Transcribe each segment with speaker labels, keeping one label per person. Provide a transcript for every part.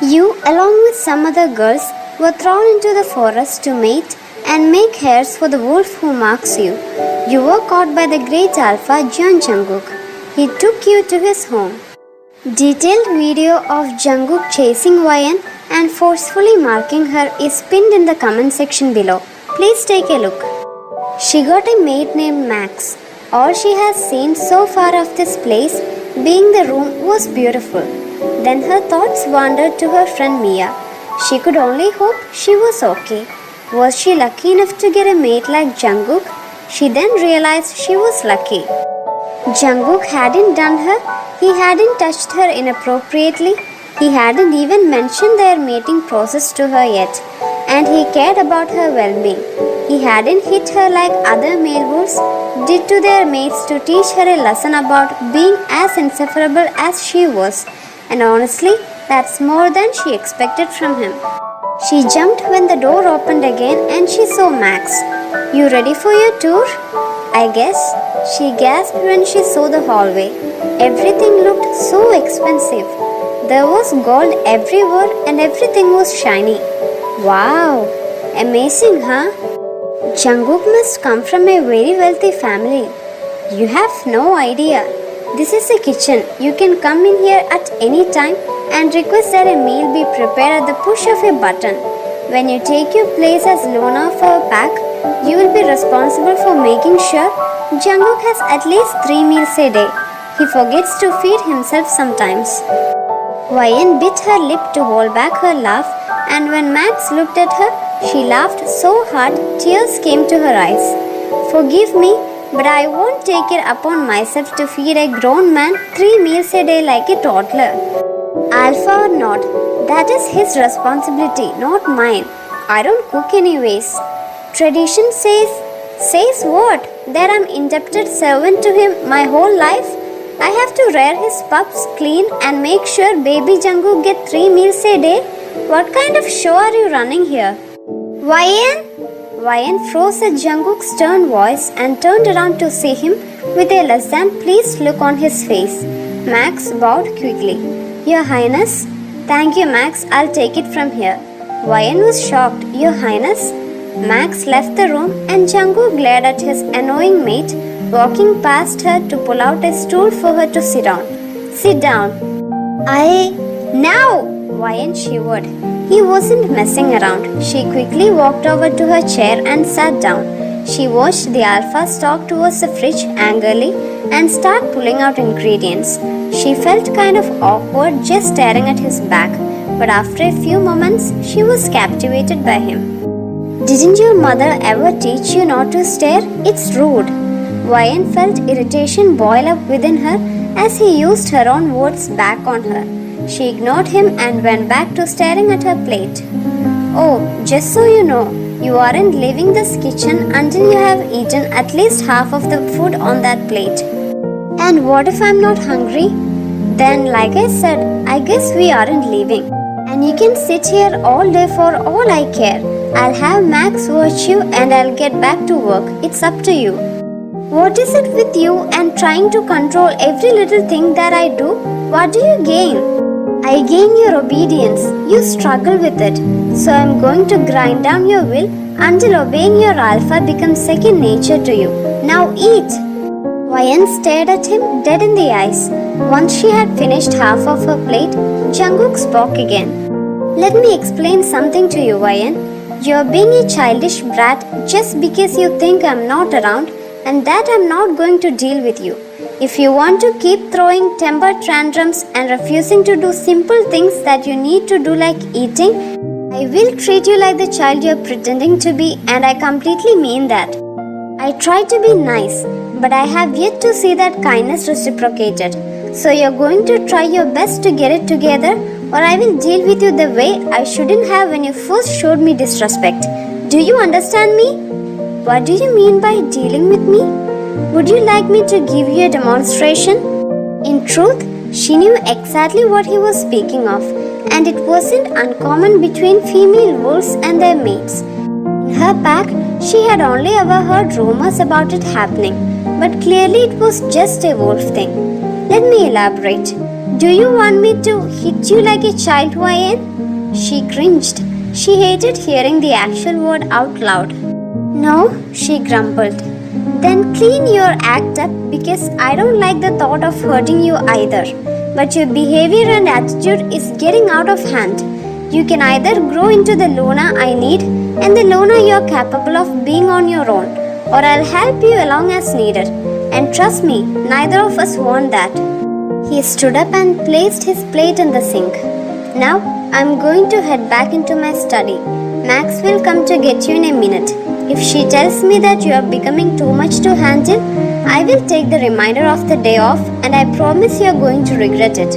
Speaker 1: You, along with some other girls, were thrown into the forest to mate and make hairs for the wolf who marks you. You were caught by the great Alpha Jeon Jungkook. He took you to his home. Detailed video of Jungkook chasing YN and forcefully marking her is pinned in the comment section below. Please take a look. She got a mate named Max. All she has seen so far of this place, being the room, was beautiful. Then her thoughts wandered to her friend Mia. She could only hope she was okay. Was she lucky enough to get a mate like Jungkook? She then realized she was lucky. Jungkook hadn't done her, he hadn't touched her inappropriately, he hadn't even mentioned their mating process to her yet, and he cared about her well-being. He hadn't hit her like other male wolves did to their mates to teach her a lesson about being as insufferable as she was, and honestly, that's more than she expected from him. She jumped when the door opened again and she saw Max. "You ready for your tour?" "I guess," she gasped when she saw the hallway. Everything looked so expensive. There was gold everywhere and everything was shiny. Wow, amazing, huh? Jungkook must come from a very wealthy family. You have no idea. This is a kitchen. You can come in here at any time and request that a meal be prepared at the push of a button. When you take your place as Lona for a pack, you will be responsible for making sure Jungkook has at least 3 meals a day. He forgets to feed himself sometimes. YN bit her lip to hold back her laugh, and when Max looked at her, she laughed so hard tears came to her eyes. "Forgive me, but I won't take it upon myself to feed a grown man 3 meals a day like a toddler. Alpha or not, that is his responsibility, not mine. I don't cook anyways. Tradition says what? That I'm indebted servant to him my whole life? I have to rear his pups, clean and make sure baby Jungkook get 3 meals a day? What kind of show are you running here?" "YN?" YN froze at Jungkook's stern voice and turned around to see him with a less than pleased look on his face. Max bowed quickly. "Your Highness?" "Thank you, Max. I'll take it from here." YN was shocked. "Your Highness?" Max left the room and Jungkook glared at his annoying mate, walking past her to pull out a stool for her to sit on. "Sit down." "Now!" YN shivered. He wasn't messing around. She quickly walked over to her chair and sat down. She watched the Alpha stalk towards the fridge angrily and start pulling out ingredients. She felt kind of awkward just staring at his back, but after a few moments, she was captivated by him. "Didn't your mother ever teach you not to stare? It's rude." YN felt irritation boil up within her as he used her own words back on her. She ignored him and went back to staring at her plate. "Oh, just so you know, you aren't leaving this kitchen until you have eaten at least half of the food on that plate." "And what if I'm not hungry?" "Then, like I said, I guess we aren't leaving. And you can sit here all day for all I care. I'll have Max watch you and I'll get back to work. It's up to you." "What is it with you and trying to control every little thing that I do? What do you gain?" "I gain your obedience. You struggle with it. So I'm going to grind down your will until obeying your Alpha becomes second nature to you. Now eat." YN stared at him dead in the eyes. Once she had finished half of her plate, Jungkook spoke again. "Let me explain something to you, YN. You're being a childish brat just because you think I'm not around and that I'm not going to deal with you. If you want to keep throwing temper tantrums and refusing to do simple things that you need to do like eating, I will treat you like the child you're pretending to be, and I completely mean that. I try to be nice, but I have yet to see that kindness reciprocated. So you're going to try your best to get it together, or I will deal with you the way I shouldn't have when you first showed me disrespect. Do you understand me?" "What do you mean by dealing with me? Would you like me to give you a demonstration?" In truth, she knew exactly what he was speaking of, and it wasn't uncommon between female wolves and their mates. In her pack, she had only ever heard rumors about it happening, but clearly it was just a wolf thing. Let me elaborate. Do you want me to hit you like a child, YN? She cringed. She hated hearing the actual word out loud. No, she grumbled. Then clean your act up because I don't like the thought of hurting you either. But your behavior and attitude is getting out of hand. You can either grow into the Luna I need and the Luna you're capable of being on your own, or I'll help you along as needed. And trust me, neither of us want that. He stood up and placed his plate in the sink. Now, I'm going to head back into my study. Max will come to get you in a minute. If she tells me that you are becoming too much to handle, I will take the remainder of the day off and I promise you are going to regret it.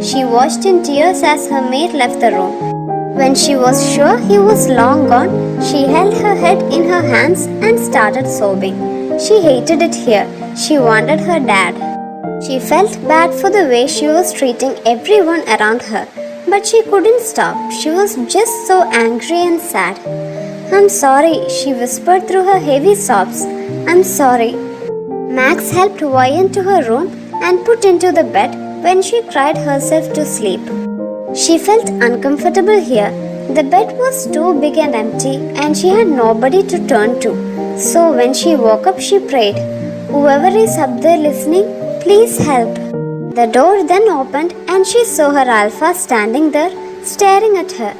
Speaker 1: She watched in tears as her mate left the room. When she was sure he was long gone, she held her head in her hands and started sobbing. She hated it here. She wanted her dad. She felt bad for the way she was treating everyone around her, but she couldn't stop. She was just so angry and sad. I'm sorry, she whispered through her heavy sobs. I'm sorry. Max helped YN to her room and put into the bed when she cried herself to sleep. She felt uncomfortable here. The bed was too big and empty and she had nobody to turn to. So when she woke up, she prayed, "Whoever is up there listening, please help." The door then opened and she saw her Alpha standing there, staring at her.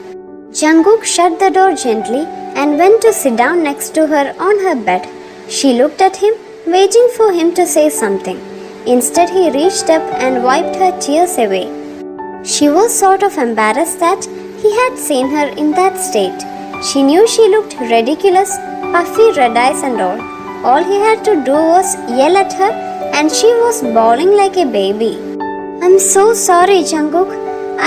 Speaker 1: Jungkook shut the door gently and went to sit down next to her on her bed. She looked at him, waiting for him to say something. Instead, he reached up and wiped her tears away. She was sort of embarrassed that he had seen her in that state. She knew she looked ridiculous, puffy red eyes and all. All he had to do was yell at her and she was bawling like a baby. I'm so sorry, Jungkook.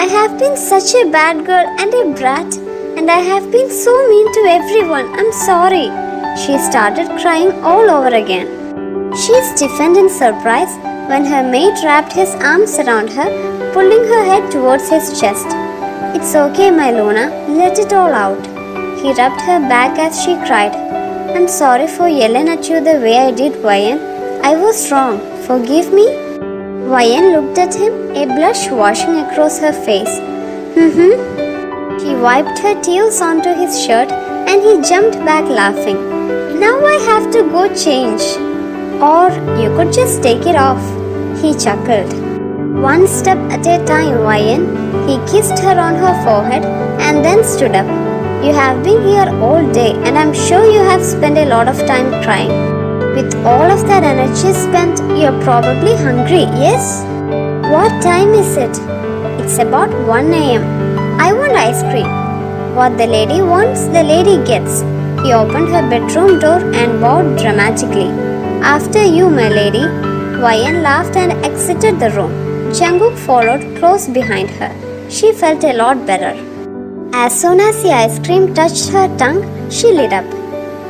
Speaker 1: I have been such a bad girl and a brat, and I have been so mean to everyone. I'm sorry. She started crying all over again. She stiffened in surprise when her mate wrapped his arms around her, pulling her head towards his chest. It's okay, my Luna. Let it all out. He rubbed her back as she cried. I'm sorry for yelling at you the way I did, YN. I was wrong. Forgive me? YN looked at him, a blush washing across her face. She wiped her tears onto his shirt and he jumped back laughing. Now I have to go change. Or you could just take it off. He chuckled. One step at a time, YN. He kissed her on her forehead and then stood up. You have been here all day and I'm sure you have spent a lot of time crying. With all of that energy spent, you're probably hungry, yes? What time is it? It's about 1 a.m. I want ice cream. What the lady wants, the lady gets. He opened her bedroom door and bowed dramatically. After you, my lady. YN laughed and exited the room. Jungkook followed close behind her. She felt a lot better. As soon as the ice cream touched her tongue, she lit up.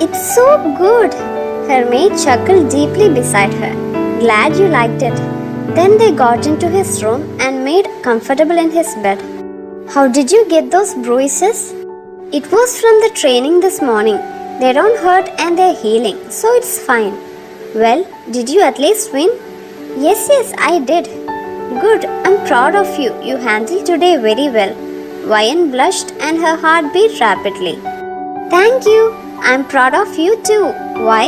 Speaker 1: It's so good! Her mate chuckled deeply beside her. Glad you liked it. Then they got into his room and made comfortable in his bed. How did you get those bruises? It was from the training this morning. They don't hurt and they're healing, so it's fine. Well, did you at least win? Yes, I did. Good, I'm proud of you. You handled today very well. YN blushed and her heart beat rapidly. Thank you. I'm proud of you too. Why?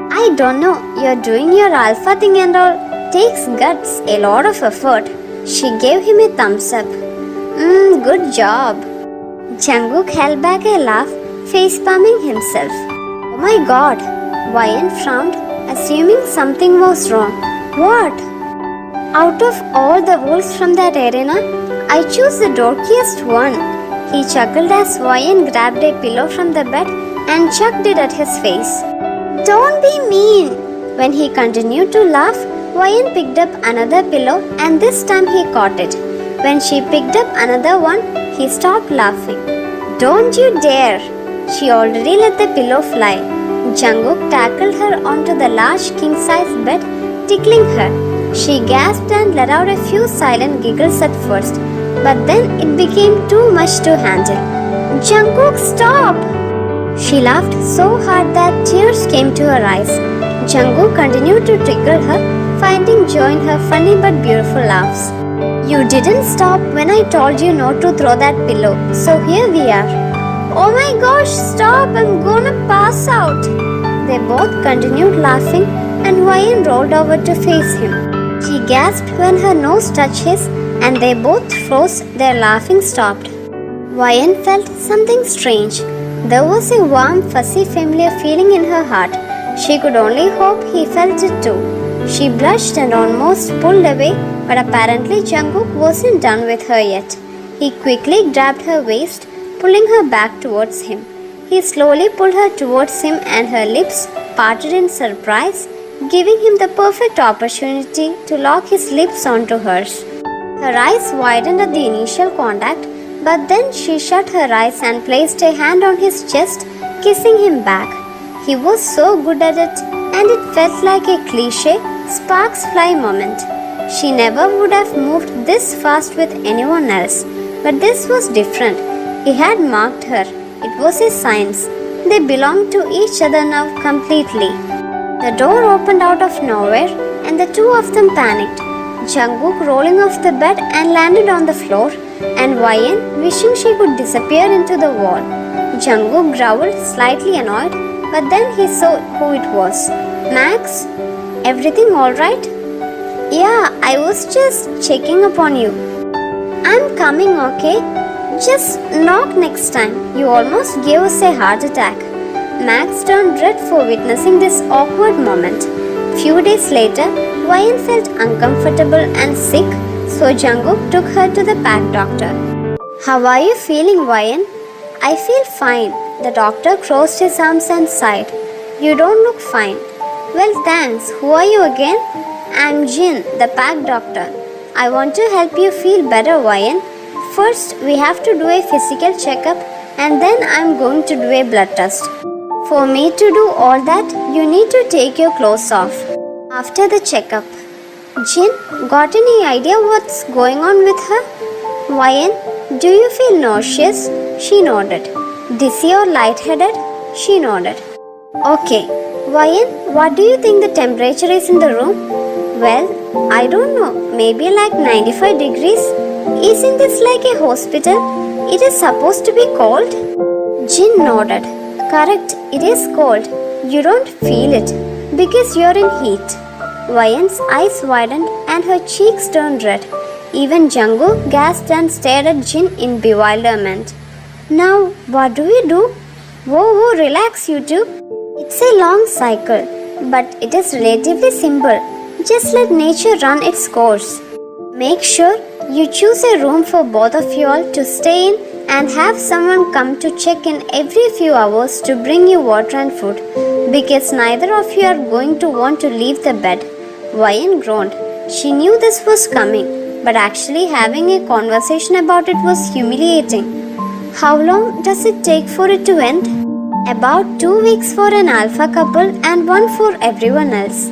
Speaker 1: I don't know. You're doing your alpha thing and all. Takes guts, a lot of effort. She gave him a thumbs up. Good job. Jungkook held back a laugh, face-palming himself. Oh my god. YN frowned, assuming something was wrong. What? Out of all the wolves from that arena, I choose the dorkiest one. He chuckled as YN grabbed a pillow from the bed and chucked it at his face. Don't be mean. When he continued to laugh, YN picked up another pillow and this time he caught it. When she picked up another one, he stopped laughing. Don't you dare. She already let the pillow fly. Jungkook tackled her onto the large king-size bed, tickling her. She gasped and let out a few silent giggles at first, but then it became too much to handle. Jungkook, stop! She laughed so hard that tears came to her eyes. Jungkook continued to tickle her, finding joy in her funny but beautiful laughs. You didn't stop when I told you not to throw that pillow, so here we are. Oh my gosh, stop! I'm gonna pass out! They both continued laughing and Wyan rolled over to face him. She gasped when her nose touched his and they both froze. Their laughing stopped. Wyan felt something strange. There was a warm, fuzzy, familiar feeling in her heart. She could only hope he felt it too. She blushed and almost pulled away, but apparently Jungkook wasn't done with her yet. He quickly grabbed her waist, pulling her back towards him. He slowly pulled her towards him and her lips parted in surprise, giving him the perfect opportunity to lock his lips onto hers. Her eyes widened at the initial contact, but then she shut her eyes and placed a hand on his chest, kissing him back. He was so good at it, and it felt like a cliché, sparks fly moment. She never would have moved this fast with anyone else, but this was different. He had marked her. It was a science. They belonged to each other now completely. The door opened out of nowhere, and the two of them panicked. Jungkook rolling off the bed and landed on the floor, and Wyan wishing she could disappear into the wall. Jungkook growled, slightly annoyed, but then he saw who it was. Max, everything alright? Yeah, I was just checking upon you. I'm coming, okay? Just knock next time. You almost gave us a heart attack. Max turned red for witnessing this awkward moment. Few days later, Wyan felt uncomfortable and sick, so Jungkook took her to the pack doctor. How are you feeling, Wyan? I feel fine. The doctor crossed his arms and sighed. You don't look fine. Well, thanks. Who are you again? I'm Jin, the pack doctor. I want to help you feel better, Wyan. First, we have to do a physical checkup and then I'm going to do a blood test. For me to do all that, you need to take your clothes off. After the checkup, Jin, got any idea what's going on with her? Wyan, do you feel nauseous? She nodded. Dizzy or lightheaded? She nodded. Okay, Wyan, what do you think the temperature is in the room? Well, I don't know, maybe like 95 degrees. Isn't this like a hospital? It is supposed to be cold? Jin nodded. Correct, it is cold. You don't feel it because you're in heat. Wyan's eyes widened and her cheeks turned red. Even Jungkook gasped and stared at Jin in bewilderment. Now, what do we do? Whoa, relax you two. It's a long cycle, but it is relatively simple. Just let nature run its course. Make sure you choose a room for both of you all to stay in and have someone come to check in every few hours to bring you water and food, because neither of you are going to want to leave the bed. Wyan groaned. She knew this was coming, but actually having a conversation about it was humiliating. How long does it take for it to end? About 2 weeks for an alpha couple and 1 for everyone else.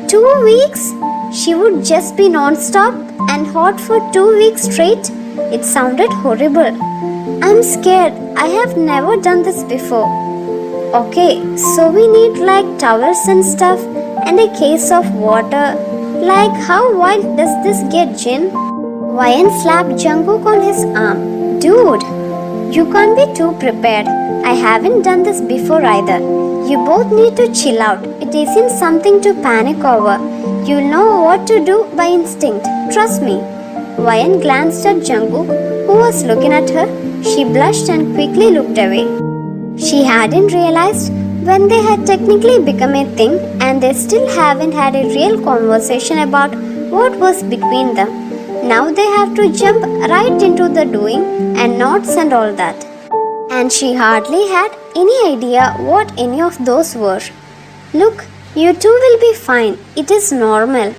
Speaker 1: 2 weeks? She would just be non-stop and hot for 2 weeks straight? It sounded horrible. I'm scared. I have never done this before. Okay, so we need like towels and stuff and a case of water. Like how wild does this get, Jin? Wyan slapped Jungkook on his arm. Dude, you can't be too prepared. I haven't done this before either. You both need to chill out. It isn't something to panic over. You'll know what to do by instinct. Trust me. Wyan glanced at Jungkook, who was looking at her. She blushed and quickly looked away. She hadn't realized when they had technically become a thing and they still haven't had a real conversation about what was between them. Now they have to jump right into the doing and nods and all that. And she hardly had any idea what any of those were. Look, you two will be fine. It is normal.